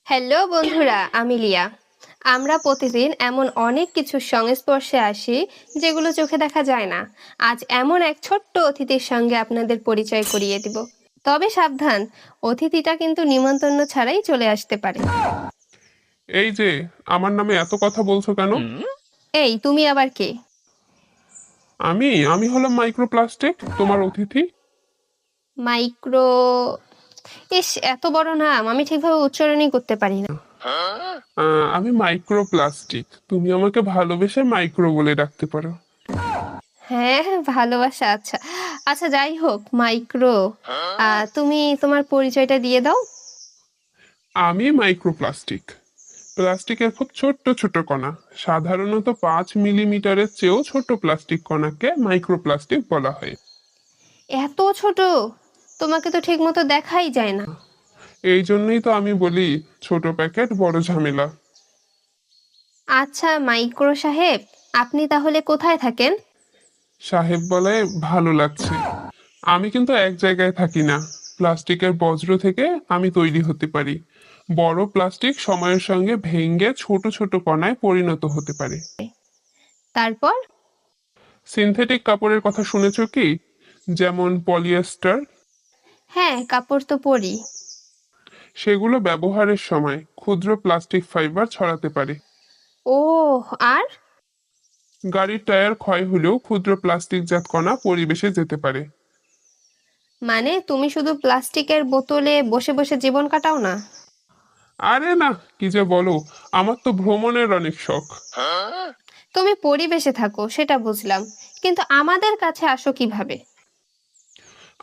Hello বন্ধুরা, আমি লিয়া। আমরা প্রতিদিন এমন অনেক কিছুর সংস্পর্শে আসি যেগুলো চোখে দেখা যায় না। আজ এমন এক ছোট্ট অতিথির সঙ্গে আপনাদের পরিচয় করিয়ে দিব। তবে সাবধান, অতিথিটা কিন্তু নিমন্ত্রণ ছাড়াই চলে আসতে পারে। এই যে, আমার নামে এত কথা বলছো কেন? এই, তুমি আবার কে? আমি হলাম মাইক্রোপ্লাস্টিক, তোমার অতিথি। মাইক্রো? ইস, এত বড় নাম আমি ঠিকভাবে উচ্চারণই করতে পারি না। আমি মাইক্রোপ্লাস্টিক, তুমি আমাকে ভালোবেসে মাইক্রো বলে ডাকতে পারো। হ্যাঁ, ভালোবাসা। আচ্ছা আচ্ছা, যাই হোক, মাইক্রো। তুমি তোমার পরিচয়টা দিয়ে দাও। আমি মাইক্রোপ্লাস্টিক, প্লাস্টিকের খুব ছোট্ট ছোট কণা। সাধারণত 5 মিলিমিটারের চেয়েও ছোট প্লাস্টিক কণাকে মাইক্রোপ্লাস্টিক বলা হয়। এত ছোট? তোমাকে তো ঠিক মতো দেখাই যায় না। এই জন্যই তো আমি বলি, ছোট প্যাকেট বড় ঝামেলা। আচ্ছা মাইক্রো সাহেব, আপনি তাহলে কোথায় থাকেন? সাহেব বলায় ভালো লাগছে। আমি কিন্তু এক জায়গায় থাকি না। প্লাস্টিকের বজ্র থেকে আমি তৈরি হতে পারি। বড় প্লাস্টিক সময়ের সঙ্গে ভেঙে ছোট ছোট কণায় পরিণত হতে পারে। তারপর? সিনথেটিক কাপড়ের কথা শুনেছো কি? যেমন পলিয়েস্টার। হ্যাঁ, কাপড় তো পরি। সেগুলো ব্যবহারের সময় ক্ষুদ্র প্লাস্টিক ফাইবার ছড়াতে পারে। ও, আর? গাড়ির টায়ার ক্ষয় হলেও ক্ষুদ্র প্লাস্টিকজাত কণা পরিবেশে যেতে পারে। মানে তুমি শুধু প্লাস্টিকের বোতলে বসে বসে জীবন কাটাও না? আরে না, কি যে বলো, আমার তো ভ্রমণের অনেক শখ। তুমি পরিবেশে থাকো সেটা বুঝলাম, কিন্তু আমাদের কাছে আসো কিভাবে?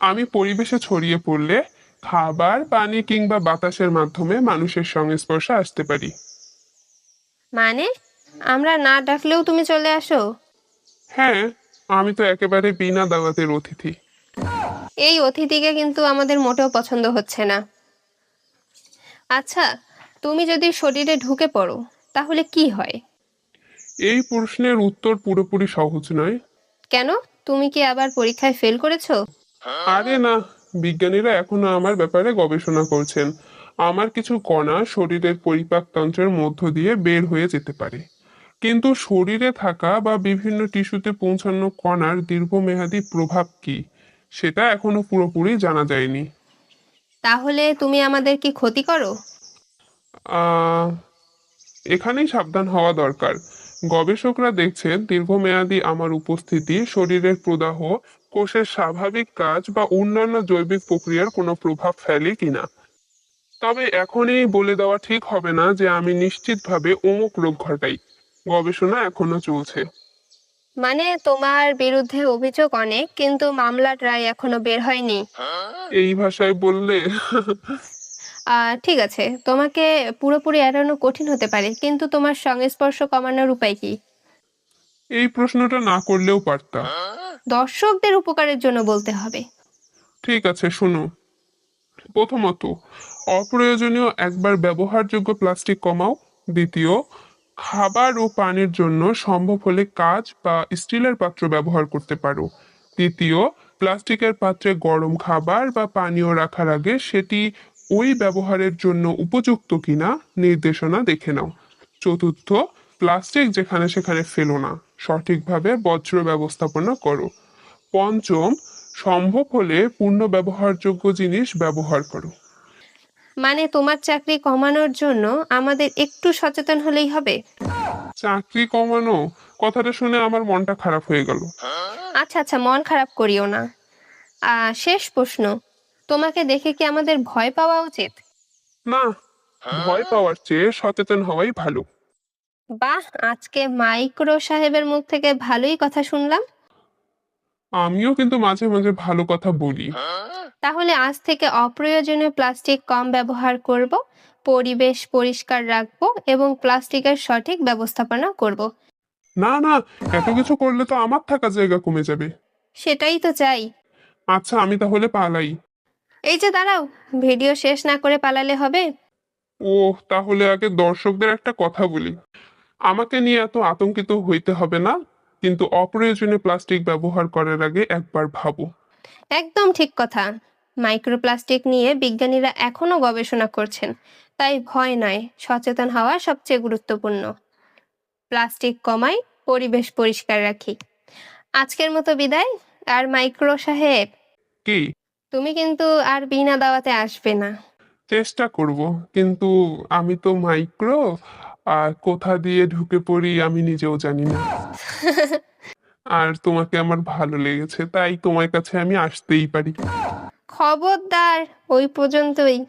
আমি পরিবেশে ছড়িয়ে পড়লে খাবার, পানি কিংবা বাতাসের মাধ্যমে মানুষের সংস্পর্শে আসতে পারি। মানে আমরা না ডাকলেও তুমি চলে আসো? হ্যাঁ, আমি তো একেবারে বিনা দাওয়াতের অতিথি। এই অতিথিকে কিন্তু আমাদের মোটেও পছন্দ হচ্ছে না। আচ্ছা, তুমি যদি শরীরে ঢুকে পড়ো তাহলে কি হয়? এই প্রশ্নের উত্তর পুরোপুরি সহজ নয়। কেন? তুমি কি আবার পরীক্ষায় ফেল করেছো? আরে না, বিজ্ঞানীরা এখনো আমার ব্যাপারে গবেষণা করছেন। আমার কিছু কণা শরীরের পরিপাকতন্ত্রের মধ্য দিয়ে বের হয়ে যেতে পারে, কিন্তু শরীরে থাকা বা বিভিন্ন টিস্যুতে পৌঁছানো কণার দীর্ঘমেয়াদী প্রভাব কি, সেটা এখনো পুরোপুরি জানা যায়নি। তাহলে তুমি আমাদের কি ক্ষতি করো? আহ এখানেই সাবধান হওয়া দরকার। গবেষকরা দেখছেন দীর্ঘমেয়াদী আমার উপস্থিতি শরীরের প্রদাহ, কোষের স্বাভাবিক কাজ বা অন্যান্য জৈবিক প্রক্রিয়ার কোনো প্রভাব ফেলে কিনা। তবে এখনই বলে দেওয়া ঠিক হবে না যে আমি নিশ্চিতভাবে অমুক রোগ ঘটাই। গবেষণা এখনো চলছে। মানে তোমার বিরুদ্ধে অভিযোগ অনেক, কিন্তু মামলার রায় এখনো বের হয়নি। এই ভাষায় বললে ঠিক আছে, তোমাকে পুরোপুরি এড়ানো কঠিন হতে পারে, কিন্তু তোমার সংস্পর্শ কমানোর উপায় কি? এই প্রশ্নটা না করলেও পারতা। দর্শকদের উপকারের জন্য বলতে হবে। ঠিক আছে, শোনো। প্রথমত, অপ্রয়োজনীয় একবার ব্যবহারযোগ্য প্লাস্টিক কমাও। দ্বিতীয়, খাবার ও পানির জন্য সম্ভব হলে কাঁচ বা স্টিলের পাত্র ব্যবহার করতে পারো। তৃতীয়, প্লাস্টিকের পাত্রে গরম খাবার বা পানীয় রাখার আগে সেটি ওই ব্যবহারের জন্য উপযুক্ত কিনা নির্দেশনা দেখে নাও। চতুর্থ, প্লাস্টিক যেখানে সেখানে ফেলো না, সঠিকভাবে বর্জ্য ব্যবস্থাপনা করো। পঞ্চম, সম্ভব হলে পূর্ণ ব্যবহারযোগ্য জিনিস ব্যবহার করো। মানে তোমার চাকরি কমানোর জন্য আমাদের একটু সচেতন হলেই হবে? চাকরি কমানো? কথাটা শুনে আমার মনটা খারাপ হয়ে গেল। আচ্ছা আচ্ছা, মন খারাপ করিও না। শেষ প্রশ্ন, তোমাকে দেখে কি আমাদের ভয় পাওয়া উচিত? না, ভয় পাওয়ার চেয়ে সচেতন হওয়াই ভালো। বাহ, আজকে মাইক্রো সাহেবের মুখ থেকে ভালোই কথা শুনলাম। আমিও কিন্তু মাঝে মাঝে ভালো কথা বলি। তাহলে আজ থেকে অপ্রয়োজনীয় প্লাস্টিক কম ব্যবহার করব, পরিবেশ পরিষ্কার রাখবো এবং প্লাস্টিকের সঠিক ব্যবস্থাপনা করব। না না, এত কিছু করলে তো আমার থাকার জায়গা কমে যাবে। সেটাই তো চাই। আচ্ছা, আমি তাহলে পালাই। এই যে দাঁড়াও, ভিডিও শেষ না করে পালালে হবে? ও, তাহলে আগে দর্শকদের একটা কথা বলি। আমাকে নিয়ে এত আতঙ্কিত হইতে হবে না, কিন্তু অপ্রয়োজনীয় প্লাস্টিক ব্যবহার করার আগে একবার ভাবো। একদম ঠিক কথা। মাইক্রোপ্লাস্টিক নিয়ে বিজ্ঞানীরা এখনো গবেষণা করছেন, তাই ভয় নয়, সচেতন হওয়া সবচেয়ে গুরুত্বপূর্ণ। প্লাস্টিক কমাই, পরিবেশ পরিষ্কার রাখি। আজকের মতো বিদায়। আর মাইক্রো সাহেব, কি? তুমি কিন্তু আর বিনা দাওয়াতে আসবে না। চেষ্টা করব, কিন্তু আমি তো মাইক্রো, আর কোথা দিয়ে ঢুকে পড়ি আমি নিজেও জানি না। আর তোমাকে আমার ভালো লেগেছে, তাই তোমার কাছে আমি আসতেই পারি। খবরদার, ওই পর্যন্তই।